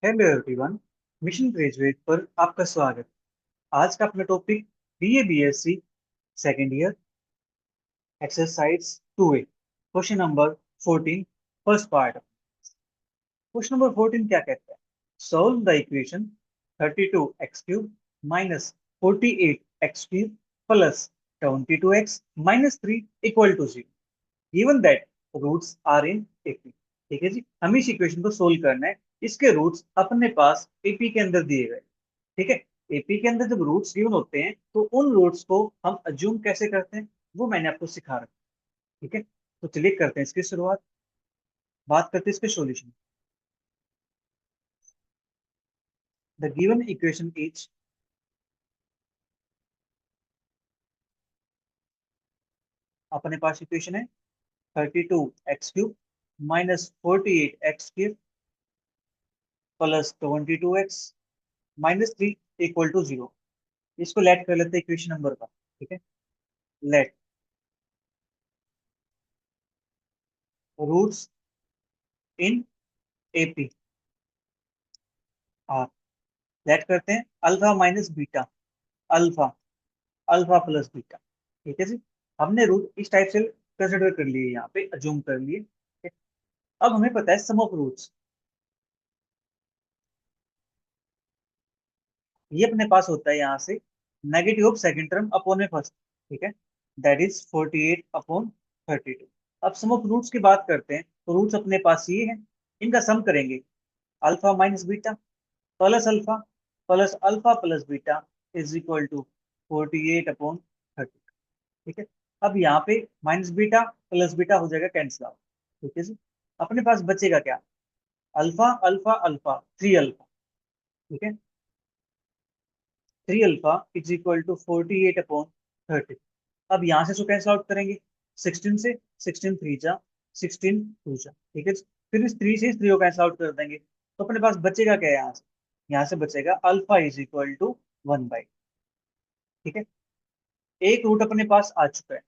Hello everyone. Mission graduate पर आपका स्वागत। आज का अपना topic BA BSc second year exercise 2A question number 14 first part. Question number 14 क्या कहता है? Solve the equation 32x cube minus 48x cube plus 22x minus 3 equal to 0 given that roots are in AP. ठीक है जी, हमें इस equation को solve करना है। इसके रूट्स अपने पास एपी के अंदर दिए गए। ठीक है, एपी के अंदर जब रूट्स गिवन होते हैं तो उन रूट्स को हम अज्यूम कैसे करते हैं वो मैंने आपको सिखा रखा है। ठीक है, तो चलिए करते हैं इसकी शुरुआत। बात करते हैं इसके solution. The given equation is, अपने पास इक्वेशन है 32x cube minus 48x cube plus 22x minus 3 equal to 0। इसको लेट कर लेते हैं इक्वेशन नंबर का। ठीक है, let roots in AP are. Let करते हैं alpha minus beta, alpha alpha plus beta. ठीक है जी, हमने रूट इस टाइप से कंसिडर कर लिए, यहाँ पे अज्यूम कर लिए। ठीक है? अब हमें पता है सम ऑफ रूट्स, ये अपने पास होता है यहाँ से negative of second term upon में फर्स्ट। ठीक है, दैट इज 48 अपॉन 32। अब सम ऑफ रूट्स की बात करते हैं तो रूट्स अपने पास ये हैं, इनका सम करेंगे alpha minus beta plus alpha plus beta is equal to 48 upon 30। ठीक है, अब यहाँ पे माइनस बीटा प्लस बीटा हो जाएगा कैंसिल आउट। ठीक है जी, अपने पास बचेगा क्या? Alpha alpha alpha, 3 alpha. ठीक है, 3 alpha is equal to 48 upon 30। अब यहाँ से इसको कैंसिल आउट करेंगे 16 से, 16 थ्री जा, 16 टू जा। ठीक है, फिर इस 3 से इस 3 को कैंसिल आउट कर देंगे तो अपने पास बचेगा क्या? यहाँ से बचेगा अल्फा इज इक्वल टू 1/। ठीक है, एक रूट अपने पास आ चुका है।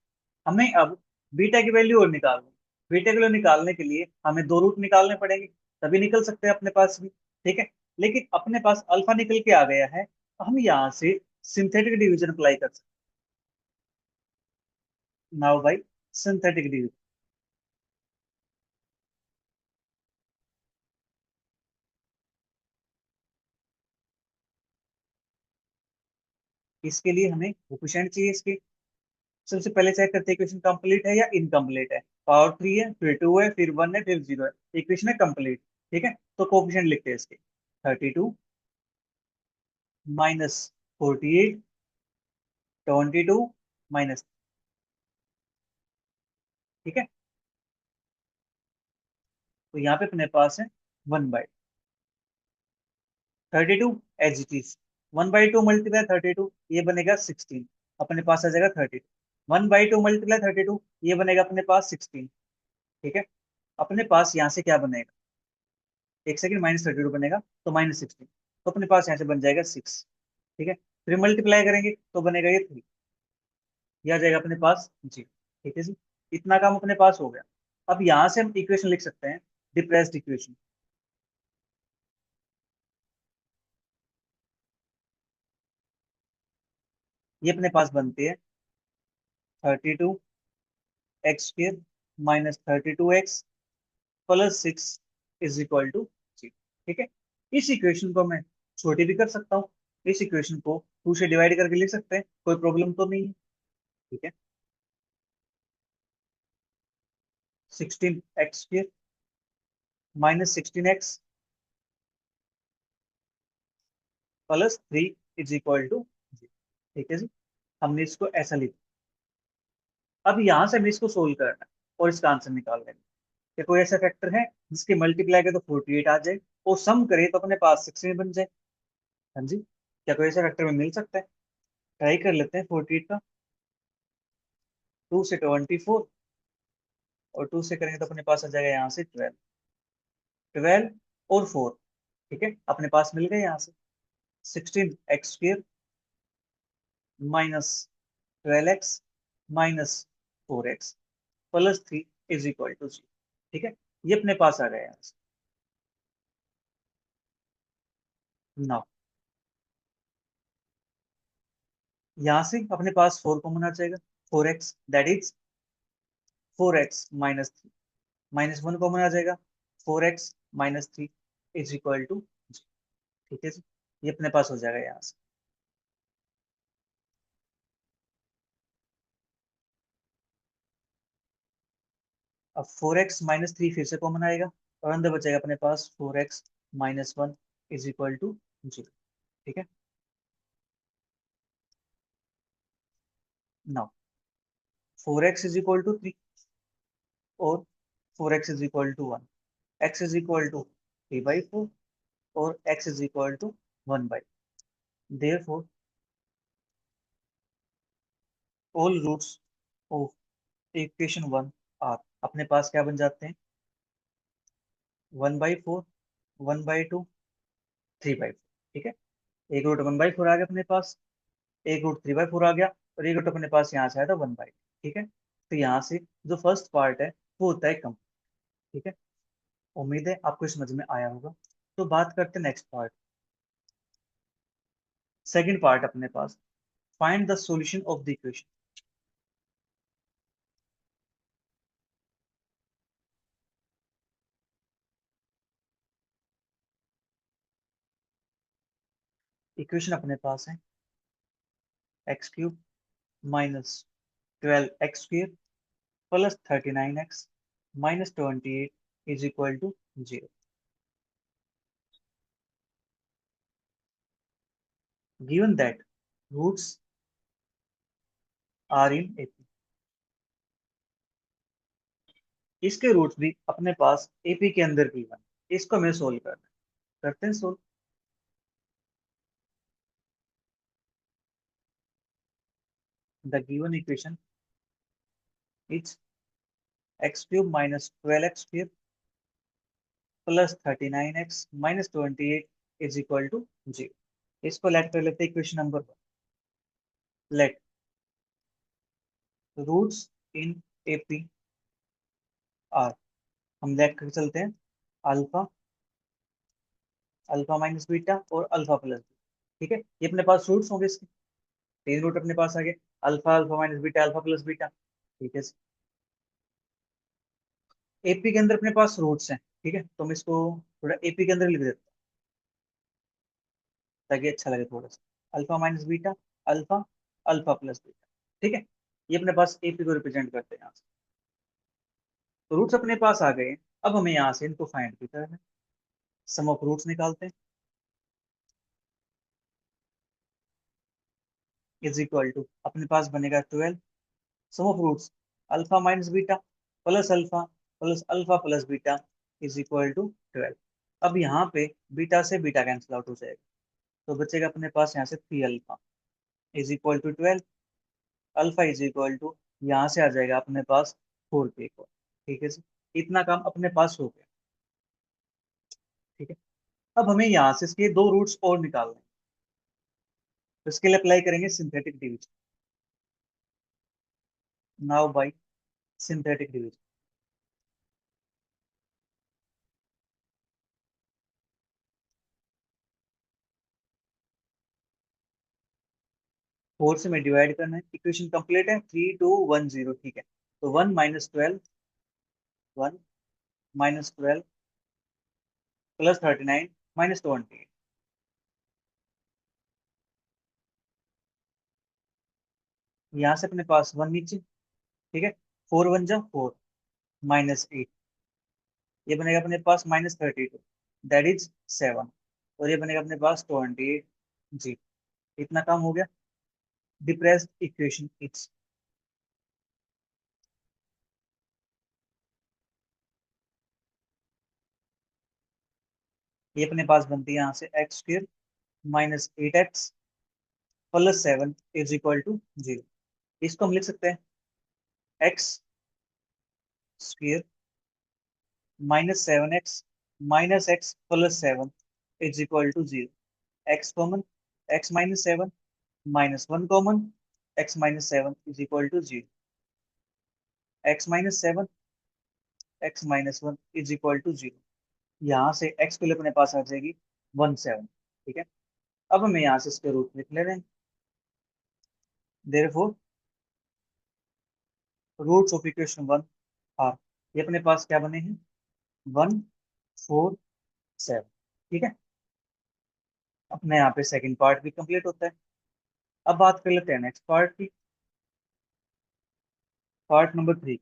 हमें अब बीटा की वैल्यू और निकालनी। बीटा की वैल्यू निकालने के लिए हमें दो रूट निकालने पड़ेंगे, तभी निकल सकते हैं अपने पास भी। ठीक है, लेकिन अपने पास अल्फा निकल के आ गया है, हम यहाँ से सिंथेटिक डिवीजन अप्लाई कर सकते हैं। नाउ बाई सिंथेटिक डिवीजन, इसके लिए हमें कोफिशिएंट चाहिए इसके। सबसे पहले चेक करते हैं इक्वेशन कंप्लीट है या इनकम्प्लीट है। पावर 3 है, फिर 2 है, फिर 1 है, फिर 0 है। इक्वेशन है कंप्लीट। ठीक है, तो कोफिशिएंट लिखते हैं इसके 32 माइनस 48, 22 माइनस। ठीक है, तो यहाँ पे अपने पास है 1/32 एज इट इज। 1/2 मल्टीप्लाई 32 ये बनेगा 16, अपने पास आ जाएगा 32। 1/2 मल्टीप्लाई 32 ये बनेगा अपने पास 16। ठीक है, अपने पास यहाँ से क्या बनेगा? एक सेकंड, माइनस 32 बनेगा तो माइनस 16, तो अपने पास यहाँ से बन जाएगा 6। ठीक है, फिर मल्टीप्लाई करेंगे तो बनेगा ये 3, ये आ जाएगा अपने पास जी। ठीक है जी, इतना काम अपने पास हो गया। अब यहाँ से हम इक्वेशन लिख सकते हैं, डिप्रेस्ड इक्वेशन। ये अपने पास बनती है 32x² minus 32x plus 6 is equal to 0। ठीक है, इस इक्वेशन को मैं छोटी भी कर सकता हूँ, इस इक्वेशन को 2 से डिवाइड करके लिख सकते हैं, कोई प्रॉब्लम तो नहीं है। ठीक है, 16x² minus 16x plus 3 is equal to 0। ठीक है जी, हमने इसको ऐसा लिखा। अब यहाँ से हमें इसको सोल्व करना है और इसका आंसर निकालना है कि कोई ऐसा फैक्टर है जिसके मल्टीप्लाई करे तो 48 आ जाए और सम करे तो अपने पास 16 बन जाए। हाँ जी, क्या कोई ऐसा फैक्टर में मिल सकता है? ट्राई कर लेते हैं 48 का। 2 से 24 और 2 से करेंगे तो अपने पास आ जाएगा यहाँ से 12। 12 और 4। ठीक है, अपने पास मिल गए यहाँ से 16x² minus 12x minus 4x plus 3 is equal to 0। ठीक है, ये अपने पास आ गया यहाँ से। नाउ यहाँ से अपने पास 4 कॉमन आ जाएगा, 4x that is 4x - 3, -1 common आ जाएगा, 4x - 3 इज इक्वल टू, ठीक है जी, ये अपने पास हो जाएगा यहाँ से। अब 4x - 3 फिर से कॉमन आएगा और अंदर बचेगा अपने पास 4x - 1 इज इक्वल टू 0। ठीक है, now 4x is equal to 3 और 4x is equal to 1, x is equal to 3/4 और x is equal to 1/, therefore all roots of equation 1 are, अपने पास क्या बन जाते हैं, 1/4, 1/2, 3/4। ठीक है, एक रूट 1/4 आ गया अपने पास, एक रूट 3/4 आ गया और एक रूट अपने पास यहाँ से आया था 1/2। ठीक है, तो यहाँ से जो फर्स्ट पार्ट है वो होता है कम। ठीक है, उम्मीद है आपको समझ में आया होगा। तो बात करते हैं नेक्स्ट पार्ट, सेकंड पार्ट अपने पास, find the solution of the equation. Equation अपने पास है x³ -12x² +39x -28 is equal to 0। Given that roots are in A P, इसके रूट्स भी अपने पास एपी के अंदर गिवन, इसको हमें सोल्व करना है। करते हैं solve. The given equation is x³ -12x² +39x - 28 is equal to 0। इसको लेट कर लेते हैं equation number 1। Let roots in AP are, हम लेट करके चलते हैं, अल्फा, अल्फा माइनस बीटा और अल्फा प्लस बीटा। ठीक है, ये अपने पास रूट्स होंगे इसके, तीन रूट अपने पास आ गए, alpha, alpha minus beta, alpha plus beta. ठीक है, एपी के अंदर अपने पास रूट्स हैं। ठीक है, तो मैं इसको थोड़ा एपी के अंदर लिख देता हूँ ताकि अच्छा लगे थोड़ा सा, alpha minus beta, alpha, alpha plus beta. ठीक है, ये अपने पास एपी को रिप्रेजेंट करते हैं यहाँ से। तो रूट्स अपने पास आ गए, अब हमें यहाँ से इनको फाइंड भी करना है, सम ऑफ रूट्स निकालते हैं, इज इक्वल टू अपने पास बनेगा 12, sum of roots alpha minus beta plus alpha plus beta is equal to 12। अब यहाँ पे बीटा से बीटा कैंसिल आउट हो जाएगा, तो बचेगा अपने पास यहाँ से 3 alpha is equal to 12, alpha is equal to यहाँ से आ जाएगा अपने पास 4 के इक्वल। ठीक है जी, इतना काम अपने पास हो गया। ठीक है, अब हमें यहाँ से इसके दो रूट्स और निकालने हैं, तो इसके लिए अप्लाई करेंगे synthetic division. Now by synthetic division, 4 से मैं डिवाइड करना है, इक्वेशन कंप्लीट है, 3210। ठीक है, तो 1 - 12 +39 -20, यहाँ से अपने पास 1 नीचे। ठीक है, 4 × 1 = 4 -8, ये बनेगा अपने पास -32 दैट इज 7, और ये बनेगा अपने पास 28 जी। इतना काम हो गया। डिप्रेस्ड इक्वेशन इट्स, ये अपने पास बनती है यहाँ से x² -8x +7 is equal to 0। इसको हम लिख सकते हैं x² -7x -x +7 is equal to 0। x common, x - 7 -1 common, x - 7 is equal to 0। x - 7 x - 1 is equal to 0। यहाँ से x के लिए अपने पास आ जाएगी 17। ठीक है, अब हमें यहाँ से इसके रूट लिख ले रहे हैं। Therefore roots of equation 1 are, ये अपने पास क्या बने हैं, 1 4 7। ठीक है, अपने यहाँ पे सेकंड पार्ट भी कंप्लीट होता है। अब बात कर लेते हैं नेक्स्ट पार्ट की, पार्ट नंबर 3।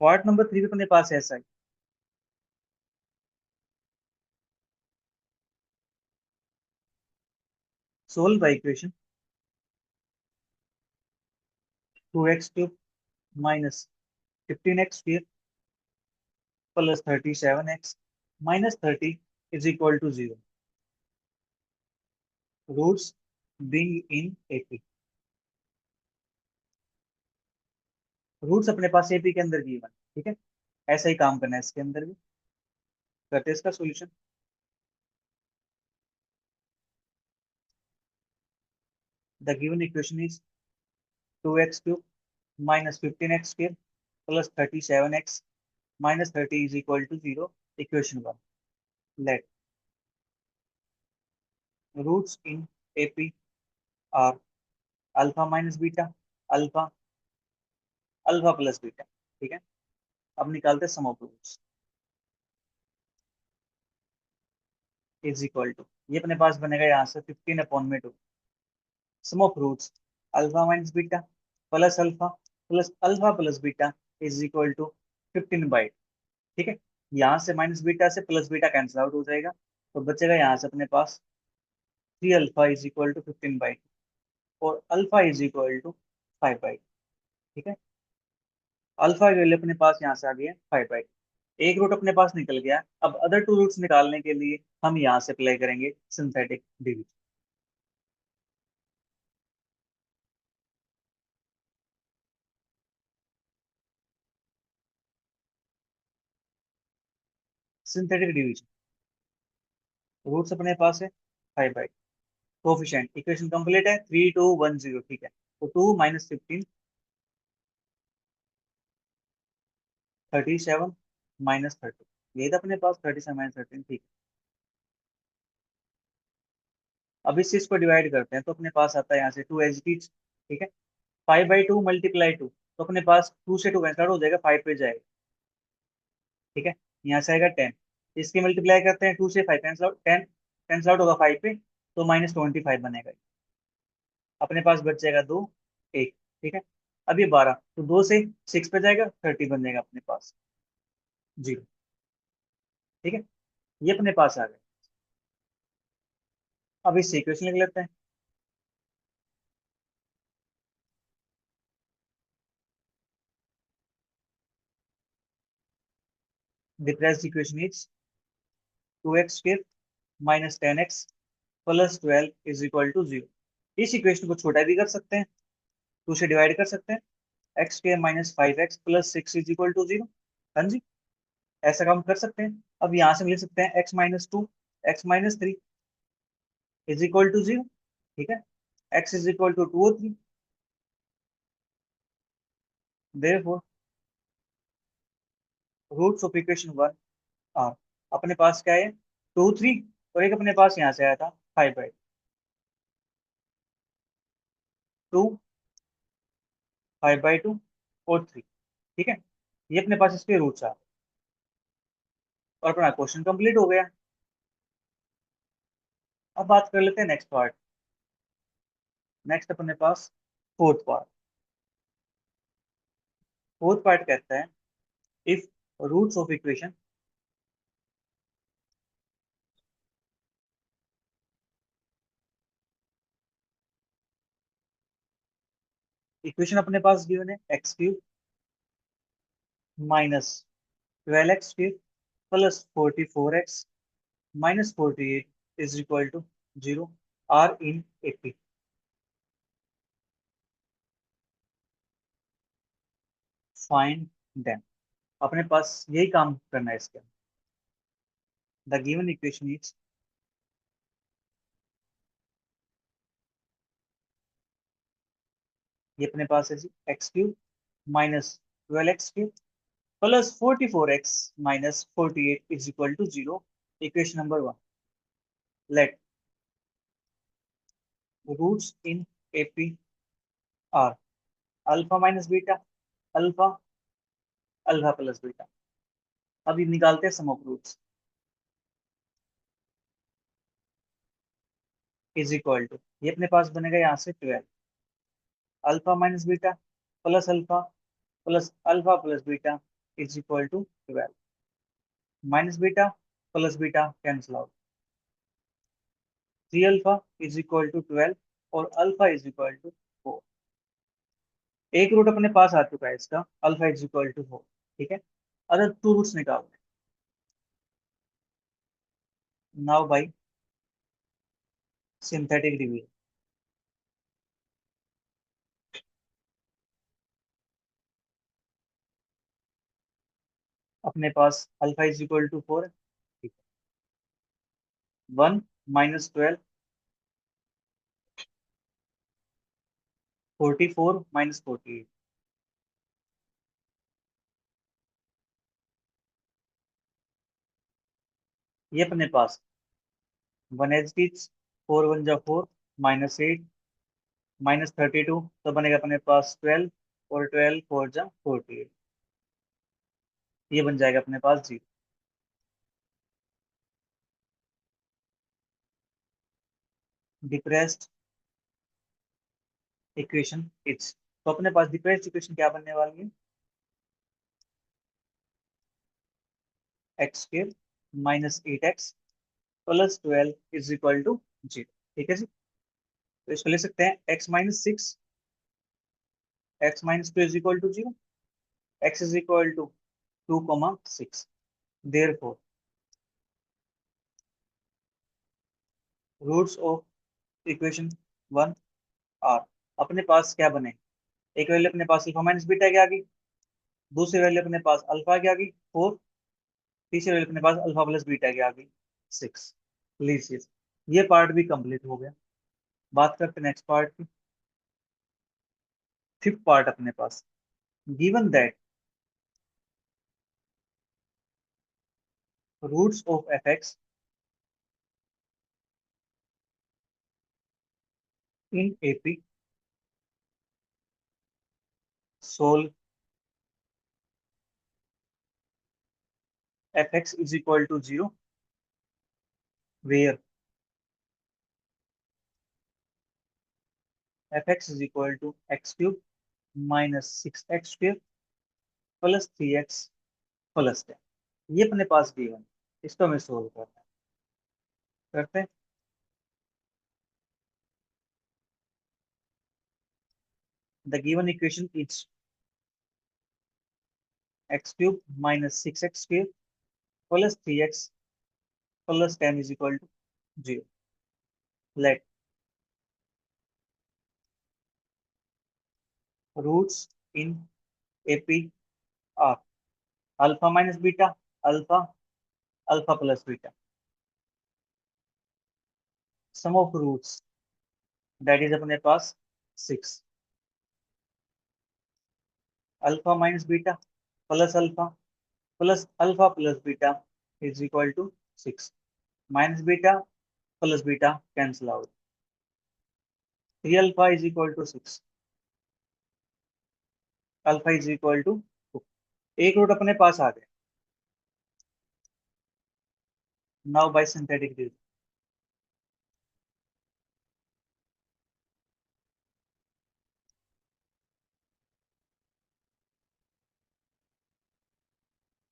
पार्ट नंबर 3 भी अपने पास ऐसा है, solve by equation 2x³ minus 15x² plus 37x-30 is equal to 0, roots being in AP. Roots अपने पास एपी के अंदर गिवन। ठीक है, ऐसा ही काम करना है इसके अंदर भी। करते हैं इसका solution. The given equation is 2x³ minus 15x² plus 37x-30 is equal to 0, equation 1। Let roots in AP are alpha minus beta, alpha, alpha plus beta. ठीक है, अब निकालते हैं sum of roots is equal to, ये अपने पास बनेगा यहाँ से 15/2 sum of roots alpha minus beta plus alpha plus beta is equal to 15/। ठीक है, यहाँ से माइनस बीटा से प्लस बीटा कैंसिल आउट हो जाएगा, तो बचेगा यहाँ से अपने पास 3 अल्फा इज इक्वल टू 15/2 और अल्फा इज इक्वल टू 5/2। ठीक है, अल्फा के लिए अपने पास यहाँ से आ गया 5/2, एक रूट अपने पास निकल गया। अब अदर टू रूट्स निकालने के लिए हम यहाँ से अप्लाई करेंगे synthetic division. Synthetic division, roots अपने पास है 5/2, कोफिशिएंट इक्वेशन कंप्लीट है 3210। ठीक है, तो 2 - 15 37 - 30, ये था अपने पास 37 - 13। ठीक है, अब इस चीज को डिवाइड करते हैं तो अपने पास आता है यहाँ से 2 एच डी। ठीक है, 5/2 मल्टीप्लाई 2, तो अपने पास 2 से 2 कैंसिल हो जाएगा, 5 पे जाएगा। ठीक है, यहाँ से आएगा 10, इसके मल्टीप्लाई करते हैं 2 से 5 कैंसिल आउट, 10 कैंसिल आउट होगा 5 पे, तो -25 बनेगा। अपने पास बच जाएगा 2 1। ठीक है, अब ये 12, तो 2 से 6 पे जाएगा, 30 बन जाएगा अपने पास 0। ठीक है, ये अपने पास आ गया। अब इससे इक्वेशन लिख लेते हैं। Difference equation is 2x² minus 10x plus 12 is equal to 0। इस इक्वेशन को छोटा भी कर सकते हैं, 2 से डिवाइड कर सकते हैं, x² - 5x plus 6 is equal to 0। हाँ जी, ऐसा काम कर सकते हैं। अब यहाँ से हम लिख सकते हैं x-2 x-3 is equal to 0। ठीक है, x इज इक्वल टू 2 और 3। Therefore roots of equation 1 are, अपने पास क्या है, 2 3, और एक अपने पास यहाँ से आया था 5/2, 5/2 और 3। ठीक है, ये अपने पास इसके रूट्स आ, और अपना क्वेश्चन कंप्लीट हो गया। अब बात कर लेते हैं नेक्स्ट पार्ट। नेक्स्ट अपने पास फोर्थ पार्ट। फोर्थ पार्ट कहता है if roots of equation, equation अपने पास गिवन है x³ minus 12x³ plus 44x-48 is equal to 0, are in 80। Find them, अपने पास यही काम करना है इसके। द गिवन इक्वेशन इज, ये अपने पास है जी x³ minus 12x³ plus 44x-48 is equal to 0, equation number 1। Let roots in AP are alpha minus beta, alpha, alpha plus beta. अभी निकालते हैं sum of roots. Is equal to, ये अपने पास बनेगा यहाँ से 12 alpha minus beta plus alpha plus alpha plus beta is equal to 12। Minus beta plus beta cancel out, 3 alpha is equal to 12 और अल्फा इज इक्वल टू 4। एक root अपने पास आ चुका है इसका, अल्फा इज इक्वल टू 4। ठीक है, अगर two roots निकालते हैं नाउ बाई सिंथेटिक डिवीजन। अपने पास अल्फा इज इक्वल टू 4 है, ठीक है। 1 माइनस 12, 44 माइनस 48। ये अपने पास 1 एच डी, 4 वन जा 4, माइनस 8 माइनस 32, तो बनेगा अपने पास 12 और 12 4 जा 48। ये बन जाएगा अपने पास 0। डिप्रेस्ड इक्वेशन इट्स, तो अपने पास डिप्रेस्ड इक्वेशन क्या बनने वाली है, x square minus 8x plus 12 is equal to 0। ठीक है जी, तो इसको ले सकते हैं x minus 6, x minus 2 is equal to 0, x is equal to 2,6। Therefore roots of equation 1 are, अपने पास क्या बने, एक वैल्यू अपने पास अल्फा माइनस बीटा की आ गई, दूसरी वैल्यू अपने पास अल्फा की आ गई 4, तीसरी वैल्यू अपने पास अल्फा प्लस बीटा की आ गई 6। लीजिए, ये पार्ट भी कंप्लीट हो गया। बात करते हैं नेक्स्ट पार्ट की। फिफ्थ पार्ट अपने पास, given that roots of F X in A P solve F X is equal to 0 where F X is equal to X cube minus 6x square plus 3x plus 10। ये अपने पास given, इसको हमें solve करना है। करते हैं। The given equation is x cube minus 6x square plus 3x plus 10 is equal to 0। Let roots in AP are alpha minus beta, alpha, alpha plus beta. Sum of roots that is अपने पास 6, alpha minus beta plus alpha plus beta is equal to 6। Minus beta plus beta cancel out, 3 alpha is equal to 6, alpha is equal to 2। एक root अपने पास आ गया। Now by synthetic division.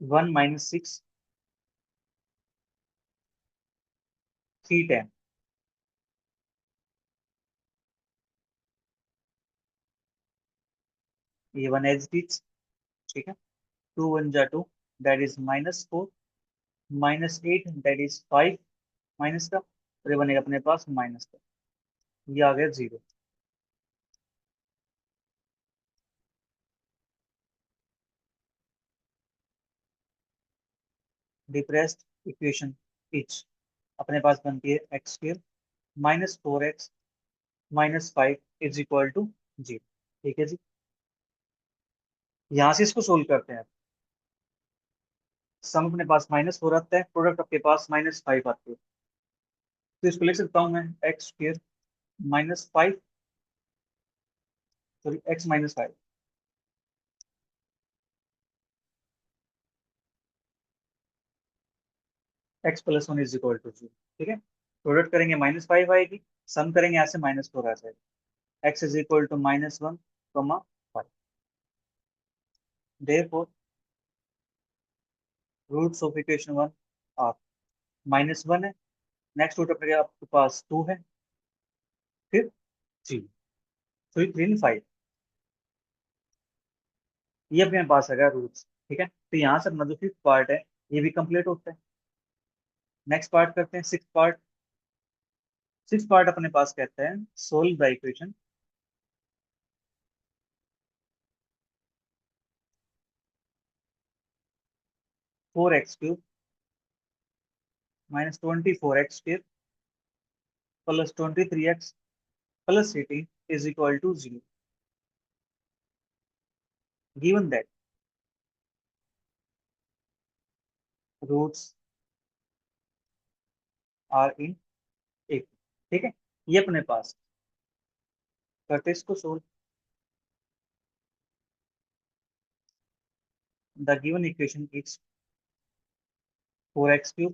1 minus 6 3 10, ये 1 H D, ठीक है। 2 one जा 2, that is minus 4, minus 8 that is 5, minus का, और ये बनेगा अपने पास माइनस का, ये आ गया 0। डिप्रेस्ड इक्वेशन इच, अपने पास बनती है x square minus 4x minus 5 is equal to 0। ठीक है जी, यहाँ से इसको सोल्व करते हैं। सम अपने पास माइनस 4 आता है, प्रोडक्ट आपके पास माइनस 5 आती है, तो इसको लिख सकता हूँ मैं x square -5, sorry x-5। x+1 is equal to 0। ठीक है, प्रोडक्ट करेंगे -5 आएगी, सम करेंगे यहाँ से -4 आ जाएगा। x is equal to -1, 5। Therefore roots of equation 1 are -1 है, नेक्स्ट रूट अपने आपके पास 2 है, फिर 0, तो 3 5, ये अपने पास आ गया रूट्स। ठीक है, तो यहाँ से अपना जो फिफ्थ पार्ट है ये भी कंप्लीट होता है। नेक्स्ट पार्ट करते हैं, सिक्स पार्ट। सिक्स पार्ट अपने पास कहते हैं solve the equation 4x³ -24x² +23x +18 is equal to 0, given that roots are in A। ठीक है, ये अपने पास करते हैं इसको solve. The given equation is 4x³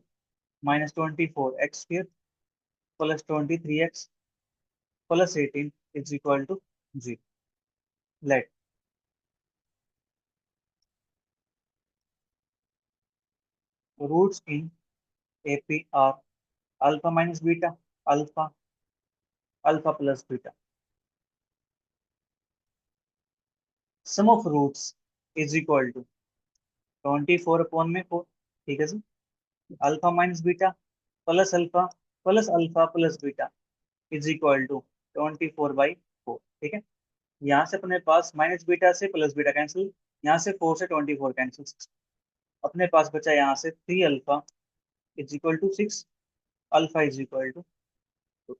-24x² +23x +18 is equal to 0। Let roots in AP are alpha minus beta, alpha, alpha plus beta। Sum of roots is equal to 24/4। ठीक है जी, alpha minus beta plus alpha plus beta is equal to 24/4। ठीक है, यहाँ से अपने पास minus beta से प्लस बीटा कैंसिल, यहाँ से 4 से 24 कैंसिल, अपने पास बचा यहाँ से 3 alpha is equal to 6, alpha is equal to 2।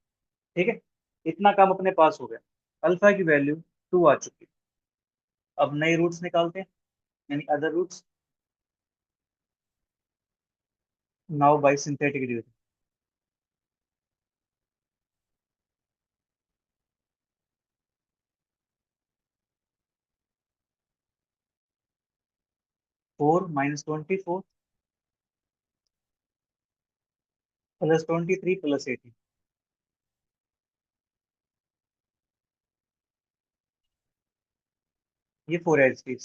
ठीक है, इतना काम अपने पास हो गया। अल्फा की वैल्यू 2 आ चुकी है। अब नए रूट्स निकालते हैं, यानी other roots. Now by synthetic derivative. 4 -24 +23 +18, ये 4 है इसकी।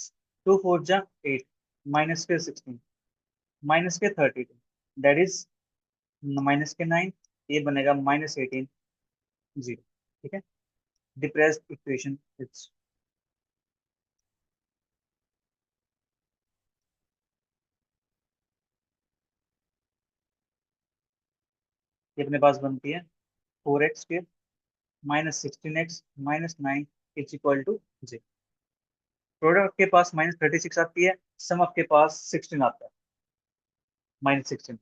2 4 जा 8, माइनस के 16, माइनस के 32, दैट इज माइनस के 9, ये बनेगा -18, 0। ठीक है, डिप्रेस्ड इक्वेशन इट्स, ये अपने पास बनती है 4x² -16x -9 is equal to 0। Product के पास -36 आती है, सम आपके पास 16 आता है, -16।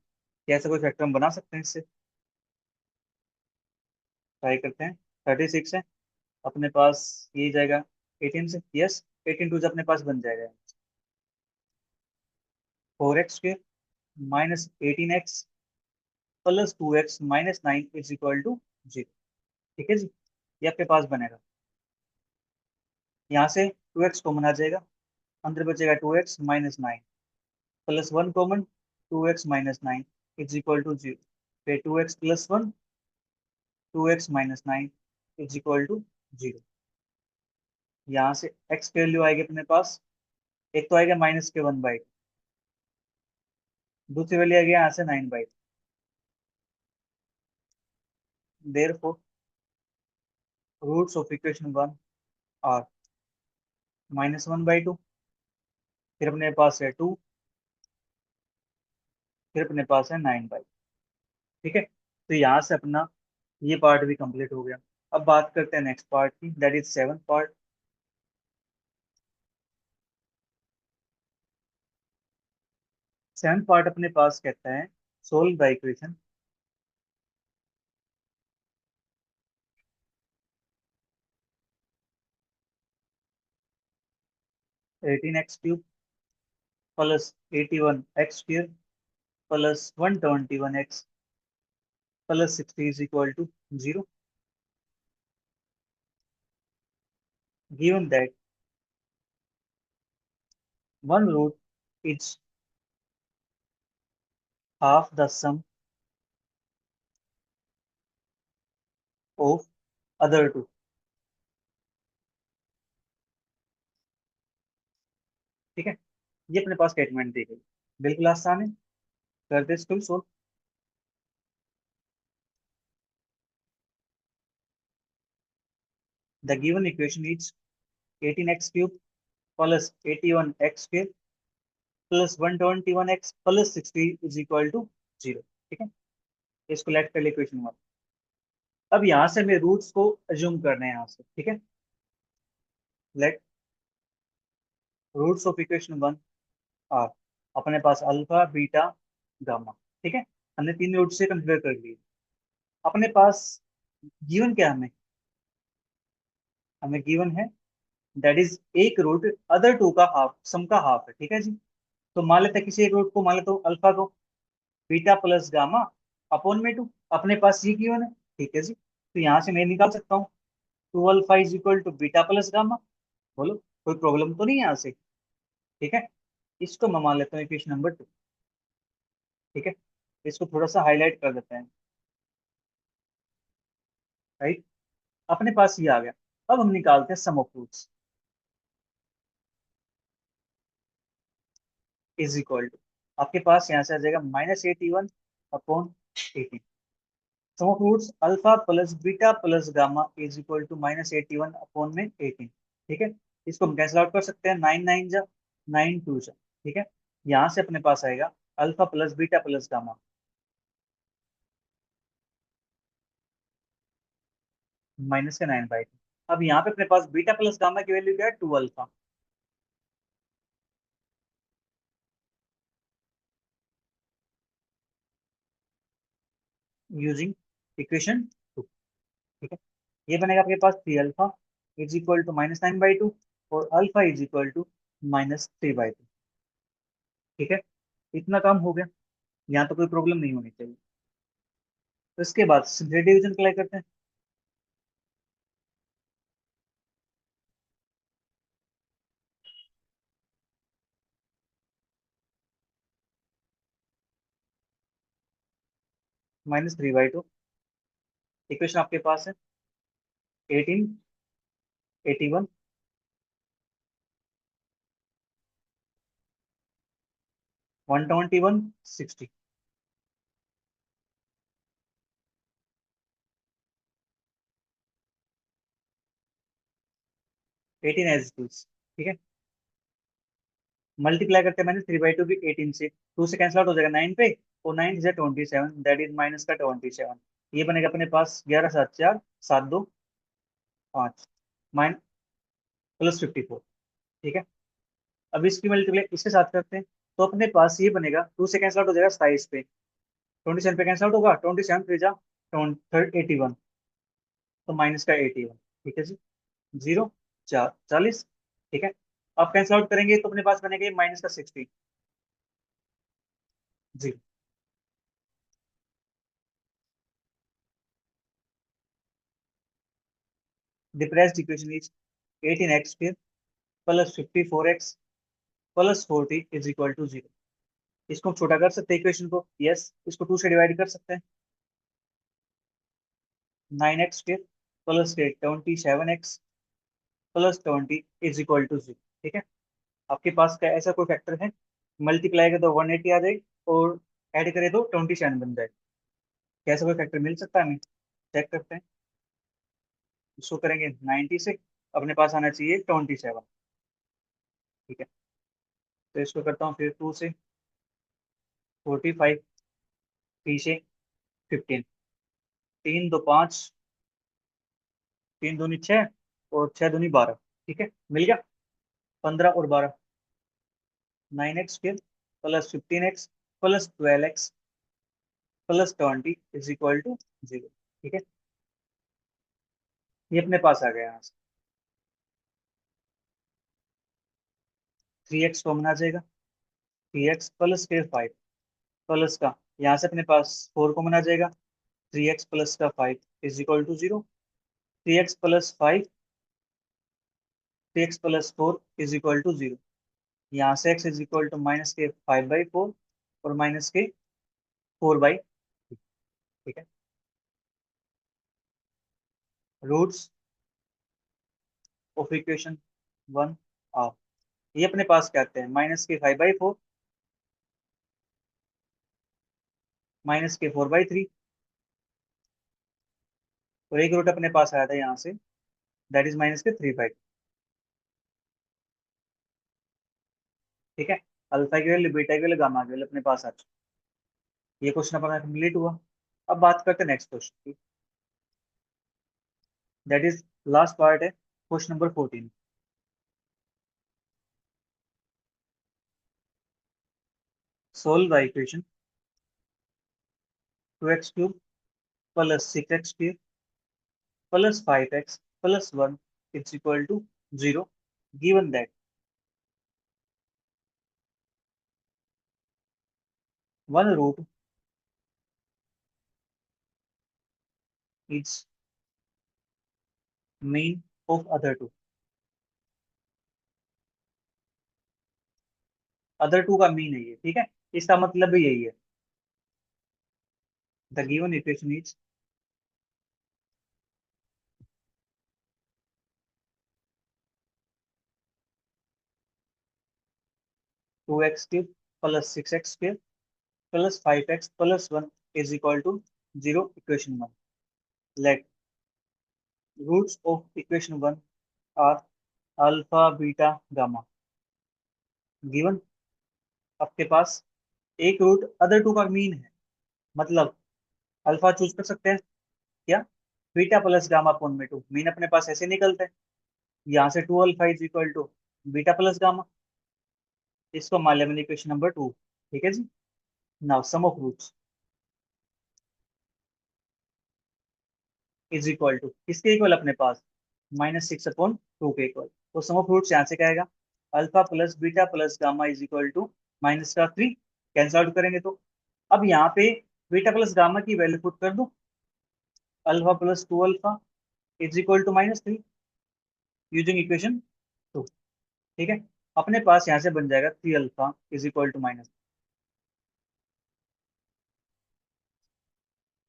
कैसे कोई फैक्टर हम बना सकते हैं इससे, ट्राई करते हैं। 36 है अपने पास, ये जाएगा 18 से, यस 18 टू अपने पास बन जाएगा 4x² -18x +2x -9 is equal to 0। ठीक है जी, ये आपके पास बनेगा। यहाँ से 2x कॉमन आ जाएगा, अंदर बचेगा 2x -9 +1 common, 2x -9 is equal to 0। फिर 2x+1, 2x-9 is equal to 0। यहाँ से x की वैल्यू आएगी अपने पास, एक तो आएगा -1/, दूसरी वैल्यू आएगी यहाँ से 9/। Therefore roots of equation 1 are -1/2, फिर अपने पास है 2, फिर अपने पास है 9/। ठीक है, तो यहाँ से अपना ये पार्ट भी कंप्लीट हो गया। अब बात करते हैं नेक्स्ट पार्ट की, that is seven part. Seven part अपने पास कहता है solve the equation 18x³ +81x² +121x +60 is equal to 0। given that one root is half the sum of other two। ठीक है, ये अपने पास स्टेटमेंट दी गई, बिल्कुल आसान है, कर दे इसको solve. The given equation is 18x cube plus 81x square plus 121x plus 60 is equal to 0। ठीक है, इसको लेट कर ले इक्वेशन वन। अब यहाँ से हमें रूट्स को अज्यूम करने हैं यहाँ से। ठीक है, let roots of equation one are, अपने पास अल्फा बीटा गामा। ठीक है, हमने तीन रूट से कंसिडर कर लिए। अपने पास गिवन क्या है, हमें हमें गिवन है दैट इज एक रूट अदर टू का हाफ, सम का हाफ है। ठीक है जी, तो मान लेते हैं किसी एक रूट को, मान लेते हो अल्फा को, बीटा प्लस गामा अपॉन में टू, अपने पास ये गिवन है। ठीक है जी, तो यहाँ से मैं निकाल सकता हूँ 2 alpha is equal to beta plus gamma. बोलो, कोई प्रॉब्लम तो नहीं है यहाँ से। ठीक है, इसको मैं मान लेता हूँ इक्वेशन नंबर टू। ठीक है, इसको थोड़ा सा हाईलाइट कर देते हैं। राइट, अपने पास ये आ गया। अब हम निकालते हैं sum of roots is equal to, आपके पास यहाँ से आ जाएगा -81 upon 18। Sum of roots alpha plus beta plus gamma is equal to -81 upon में 18। ठीक है, इसको हम कैंसिल आउट कर सकते हैं, 9 9 जा 9 2 जा। ठीक है, यहाँ से अपने पास आएगा alpha plus beta plus gamma minus का 9/2। अब यहाँ पे अपने पास बीटा प्लस गामा की वैल्यू क्या है, 2 अल्फा, यूजिंग इक्वेशन टू। ठीक है, ये बनेगा आपके पास 3 अल्फा इज इक्वल टू -9/2 और अल्फा इज इक्वल टू -3/2। ठीक है, इतना काम हो गया, यहाँ तो कोई प्रॉब्लम नहीं होनी चाहिए। तो इसके बाद सिंपली डिवीजन अप्लाई करते हैं। -3/2, इक्वेशन आपके पास है 18 81 121 60। 18 एज इट इज। ठीक है, मल्टीप्लाई करते हैं -3/2 भी 18 से, 2 से कैंसिल आउट हो जाएगा 9 पे, और 9 से 27, दैट इज माइनस का 27। ये बनेगा अपने पास 11 7 4 7 2 5 माइन प्लस 54। ठीक है, अब इसकी मल्टीप्लाई इसके साथ करते हैं, तो अपने पास ये बनेगा 2 से कैंसिल आउट हो जाएगा 27 पे, 27 पे कैंसिल आउट होगा, 27 3 जा 81, तो माइनस का 81। ठीक है जी, 0 4 40। ठीक है, अब कैंसिल आउट करेंगे तो अपने पास बनेगा माइनस का 60 जी। Depressed equation is 18x square plus 54x plus 40 is equal to 0। इसको हम छोटा कर सकते हैं इक्वेशन को, यस, इसको 2 से डिवाइड कर सकते हैं। 9x square plus 27x plus 20 is equal to 0। ठीक है, आपके पास का ऐसा कोई फैक्टर है, मल्टीप्लाई करे तो 180 आ जाए और ऐड करे तो 27 बन जाए। कैसा कोई फैक्टर मिल सकता है हमें, चेक करते हैं। इसको करेंगे 90 से, अपने पास आना चाहिए 27। ठीक है, तो इसको करता हूँ फिर 2 से, 45, 3 से 15, 3 2 5, 3 दूनी 6 और 6 दूनी 12। ठीक है, मिल गया 15 और 12, 9x square plus 15x plus 12x plus 20 is equal to 0। ठीक है, ये अपने पास आ गया यहाँ से। 3x कॉमन आ जाएगा, 3x प्लस फिर 5 प्लस का, यहाँ से अपने पास 4 कॉमन आ जाएगा, 3x प्लस का 5 is equal to 0। 3x plus 5 3x plus 4 is equal to 0। यहाँ से x is equal to minus के 5/4 और माइनस के 4/3। ठीक है। रूट्स ऑफ इक्वेशन 1 आर, ये अपने पास क्या आते हैं, माइनस के 5/4 माइनस के 4/3, और एक रूट अपने पास आया था यहाँ से, दैट इज माइनस के 3/2। ठीक है। अल्फा की वैल्यू, बीटा की वैल्यू, गामा की वैल्यू अपने पास आ चुकी है। ये क्वेश्चन अपना कंप्लीट हुआ। अब बात करते हैं नेक्स्ट क्वेश्चन की, दैट इज लास्ट पार्ट है question number 14। Solve the equation 2x³ plus 6x² plus 5x plus 1 is equal to 0, given that one root is mean of other two. Other two का mean है ये, ठीक है। इसका मतलब भी यही है, the given equation is 2x³ plus 6x² plus 5x plus 1 is equal to 0, equation 1। Let roots of equation 1 are alpha beta gamma. Given आपके पास एक रूट अदर टू का मीन है, मतलब अल्फा चूज कर सकते हैं क्या, बीटा प्लस गामा अपॉन में 2, मीन अपने पास ऐसे निकलता है। यहाँ से 2 alpha is equal to beta plus gamma, इसको मान लिया मैंने इक्वेशन नंबर 2। ठीक है जी। Now sum of roots is equal to, किसके इक्वल अपने पास, -6/2 के इक्वल। तो सम ऑफ रूट्स यहाँ से क्या आएगा, alpha plus beta plus gamma is equal to -3, cancel out करेंगे तो। अब यहाँ पे बीटा प्लस गामा की वैल्यू पुट कर दो, alpha plus 2 alpha is equal to -3, using equation 2। ठीक है। अपने पास यहाँ से बन जाएगा 3 alpha is equal to minus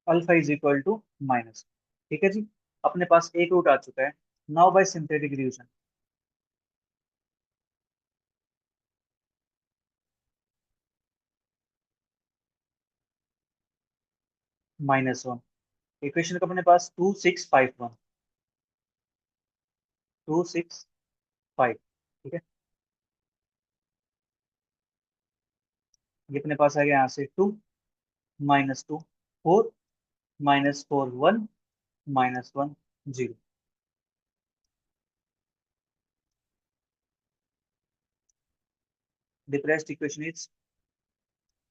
alpha is equal to minus. ठीक है जी। अपने पास एक रूट आ चुका है। Now by synthetic division, -1, equation का अपने पास 2 6 5 1, 2 6 5। ठीक है। ये अपने पास आ गया यहाँ से 2 -2 4 -4 1 -1 0। Depressed equation is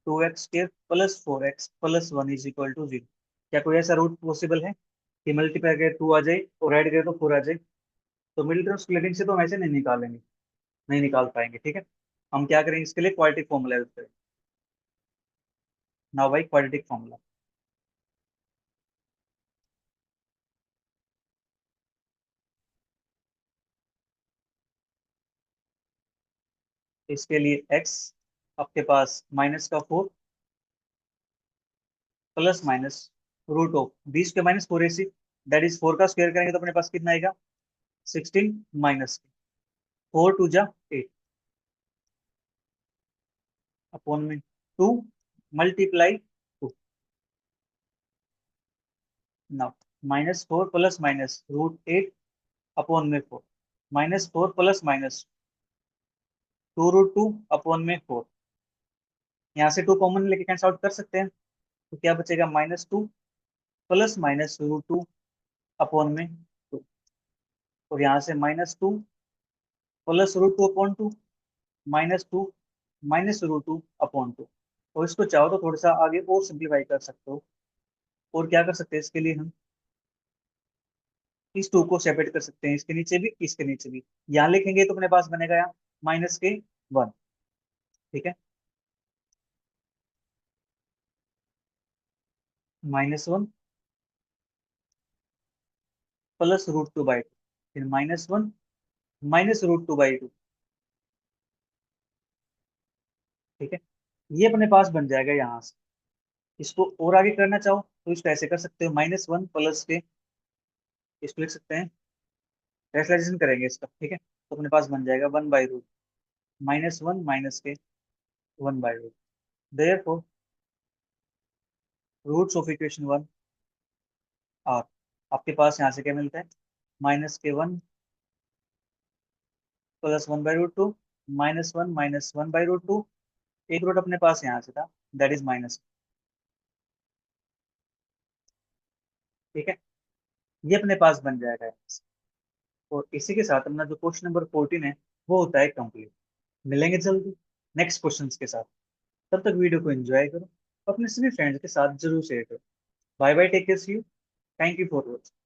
2x² plus 4x plus 1 is equal to 0। क्या कोई ऐसा रूट पॉसिबल है कि मल्टीप्लाई करके 2 आ जाए और ऐड करें तो 4 आ जाए। तो मिडिल टर्म स्प्लिटिंग से तो हम ऐसे नहीं निकालेंगे, नहीं निकाल पाएंगे। ठीक है। हम क्या करेंगे, इसके लिए क्वाड्रेटिक फॉर्मूला यूज करेंगे। नाउ बाई क्वाड्रेटिक फॉर्मूला, इसके लिए x आपके पास -4 प्लस माइनस रूट ऑफ 20 के -4 AC, दैट इज 4 का स्क्वायर करेंगे तो अपने पास कितना आएगा, 16 माइनस 4 2 जा 8 अपॉन में 2 multiply 2। Now -4 plus minus √8 upon में 4, -4 प्लस माइनस 2 √2 अपॉन में 4। यहाँ से 2 कॉमन लेके कैंसिल आउट कर सकते हैं, तो क्या बचेगा, -2 प्लस माइनस √2 अपॉन में 2, और यहाँ से -2 प्लस √2 अपॉन 2, -2 माइनस √2 अपॉन 2। और इसको चाहो तो थोड़ा सा आगे और सिंप्लीफाई कर सकते हो। और क्या कर सकते हैं इसके लिए, हम इस 2 को सेपरेट कर सकते हैं, इसके नीचे भी इसके नीचे भी। यहाँ लिखेंगे तो अपने पास बनेगा यहाँ -1। ठीक है। -1 प्लस √2/2, फिर -1 -√2/2। ठीक है, ये अपने पास बन जाएगा यहाँ से। इसको और आगे करना चाहो तो इसको ऐसे कर सकते हो, -1 प्लस के, इसको लिख सकते हैं, रेशनलाइजेशन करेंगे इसका। ठीक है, तो अपने पास बन जाएगा 1/√, -1 माइनस के 1/√। Therefore roots of equation 1 are, आपके पास यहाँ से क्या मिलता है, -1 प्लस 1/√2, -1 माइनस 1/√2, एक रूट अपने पास यहाँ से था, दैट इज माइनस। ठीक है, ये अपने पास बन जाएगा। और इसी के साथ अपना जो क्वेश्चन नंबर 14 है वो होता है कंप्लीट। मिलेंगे जल्दी नेक्स्ट क्वेश्चंस के साथ। तब तक वीडियो को एंजॉय करो, अपने सभी फ्रेंड्स के साथ जरूर शेयर करो। Bye bye, take care, see you, thank you for watching.